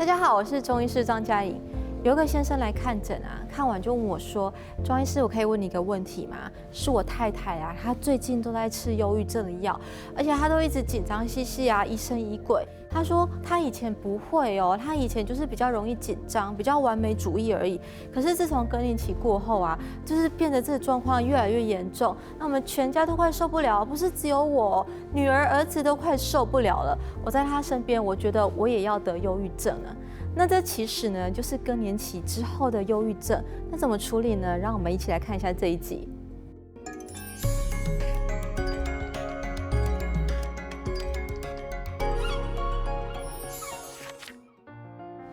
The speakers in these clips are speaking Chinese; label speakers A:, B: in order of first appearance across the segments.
A: 大家好，我是中医师张嘉颖。有一个先生来看诊啊，看完就问我说：“庄医师，我可以问你一个问题吗？是我太太啊，她最近都在吃忧郁症的药，而且她都一直紧张兮兮啊，疑神疑鬼。她说她以前不会哦，她以前就是比较容易紧张，比较完美主义而已。可是自从更年期过后啊，就是变得这个状况越来越严重。那我们全家都快受不了，不是只有我，女儿儿子都快受不了了。我在她身边，我觉得我也要得忧郁症了。”那这其实呢，就是更年期之后的忧郁症。那怎么处理呢？让我们一起来看一下这一集。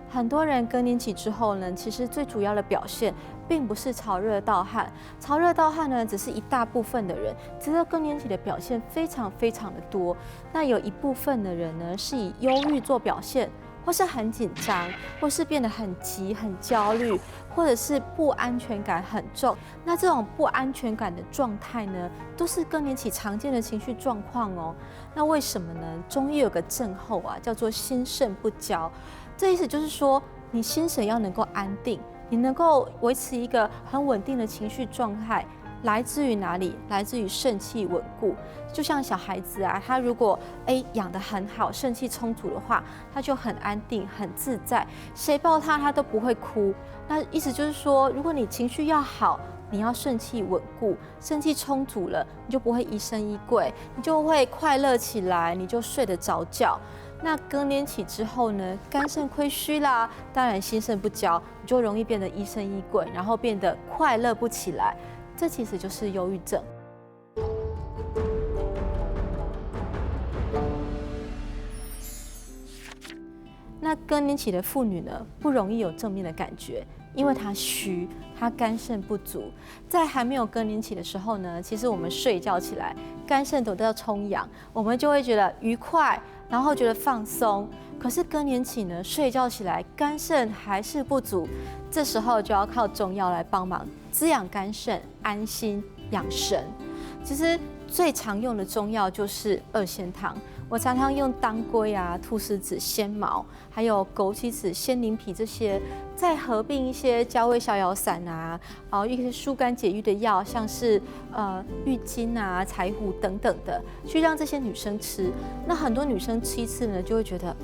A: 很多人更年期之后呢，其实最主要的表现并不是潮热盗汗，潮热盗汗呢只是一大部分的人，其实更年期的表现非常的多。那有一部分的人呢，是以忧郁做表现。或是很紧张，或是变得很急、很焦虑，或者是不安全感很重。那这种不安全感的状态呢，都是更年期常见的情绪状况哦。那为什么呢？中医有个症候啊，叫做心肾不交。这意思就是说，你心神要能够安定，你能够维持一个很稳定的情绪状态。来自于哪里？来自于肾气稳固。就像小孩子啊，他如果养得很好，肾气充足的话，他就很安定、很自在，谁抱他都不会哭。那意思就是说，如果你情绪要好，你要肾气稳固，肾气充足了，你就不会疑神疑鬼，你就会快乐起来，你就睡得着觉。那更年期之后呢，肝肾亏虚啦，当然心肾不交，你就容易变得疑神疑鬼，然后变得快乐不起来。这其实就是忧郁症。那更年期的妇女呢，不容易有正面的感觉，因为她虚，她肝肾不足。在还没有更年期的时候呢，其实我们睡觉起来，肝肾都要充氧，我们就会觉得愉快，然后觉得放松。可是更年期呢，睡觉起来肝肾还是不足，这时候就要靠中药来帮忙滋养肝肾，安心养神。其实最常用的中药就是二仙汤。我常常用当归啊、菟丝子、仙茅，还有枸杞子、仙灵脾这些，再合并一些焦味逍遥散啊，一些疏肝解郁的药，像是郁金啊、柴胡等等的，去让这些女生吃。那很多女生吃一次呢，就会觉得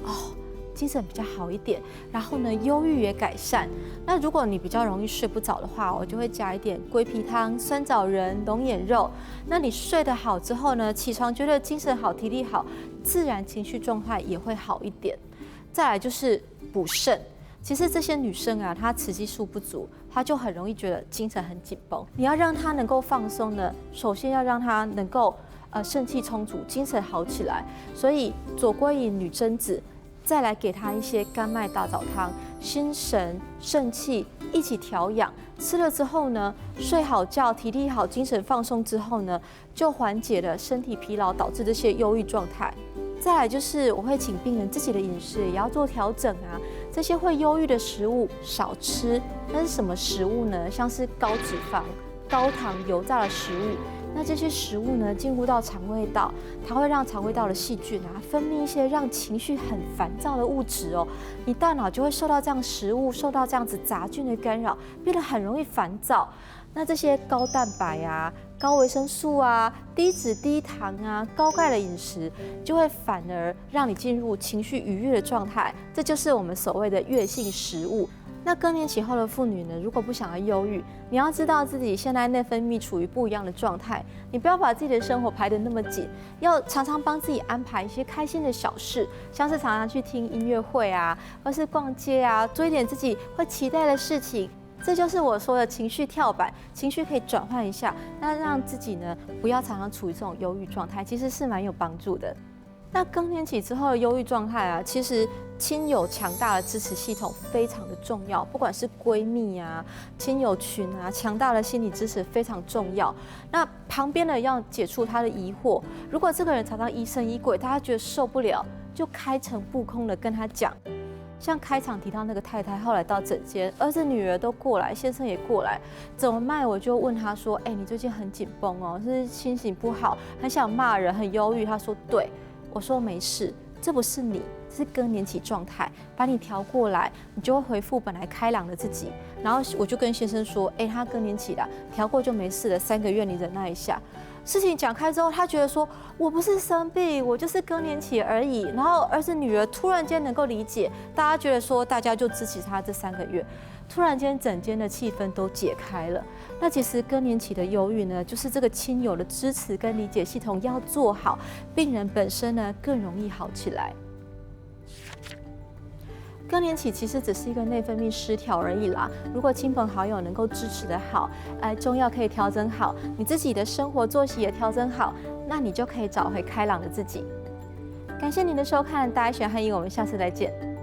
A: 精神比较好一点，然后呢，忧郁也改善。那如果你比较容易睡不着的话，我就会加一点龟皮汤、酸枣仁、龙眼肉。那你睡得好之后呢，起床觉得精神好、体力好，自然情绪状态也会好一点。再来就是补肾。其实这些女生啊，她雌激素不足，她就很容易觉得精神很紧绷。你要让她能够放松呢，首先要让她能够肾气充足，精神好起来。所以左归隐、女贞子。再来给他一些甘麦大枣汤，心神肾气一起调养。吃了之后呢，睡好觉，体力好，精神放松之后呢，就缓解了身体疲劳导致这些忧郁状态。再来就是我会请病人自己的饮食也要做调整啊，这些会忧郁的食物少吃。那是什么食物呢？像是高脂肪、高糖、油炸的食物。那这些食物呢，进入到肠胃道，它会让肠胃道的细菌啊分泌一些让情绪很烦躁的物质哦，你大脑就会受到这样食物、受到这样子杂菌的干扰，变得很容易烦躁。那这些高蛋白啊、高维生素啊、低脂低糖啊、高钙的饮食，就会反而让你进入情绪愉悦的状态，这就是我们所谓的悦性食物。那更年期后的妇女呢，如果不想要忧郁，你要知道自己现在内分泌处于不一样的状态，你不要把自己的生活排得那么紧，要常常帮自己安排一些开心的小事，像是常常去听音乐会啊，或是逛街啊，做一点自己会期待的事情。这就是我说的情绪跳板，情绪可以转换一下，那让自己呢不要常常处于这种忧郁状态，其实是蛮有帮助的。那更年期之后的忧郁状态啊，其实亲友强大的支持系统非常的重要，不管是闺蜜啊、亲友群啊，强大的心理支持非常重要。那旁边的要解除他的疑惑，如果这个人常常疑神疑鬼，大家觉得受不了，就开诚布公的跟他讲。像开场提到那个太太，后来到诊间，儿子女儿都过来，先生也过来，怎么办？我就问他说：“你最近很紧绷哦，是心情不好，很想骂人，很忧郁。”他说：“对。”我说：“没事，这不是你，是更年期状态，把你调过来，你就会恢复本来开朗的自己。然后我就跟先生说，他更年期了，调过就没事了，3个月你忍耐一下。事情讲开之后，他觉得说我不是生病，我就是更年期而已。然后儿子女儿突然间能够理解，大家觉得说大家就支持他这3个月，突然间整间的气氛都解开了。那其实更年期的忧郁呢，就是这个亲友的支持跟理解系统要做好，病人本身呢更容易好起来。更年期其实只是一个内分泌失调而已啦。如果亲朋好友能够支持得好，中药可以调整好，你自己的生活作息也调整好，那你就可以找回开朗的自己。感谢您的收看，大家喜欢汉英，我们下次再见。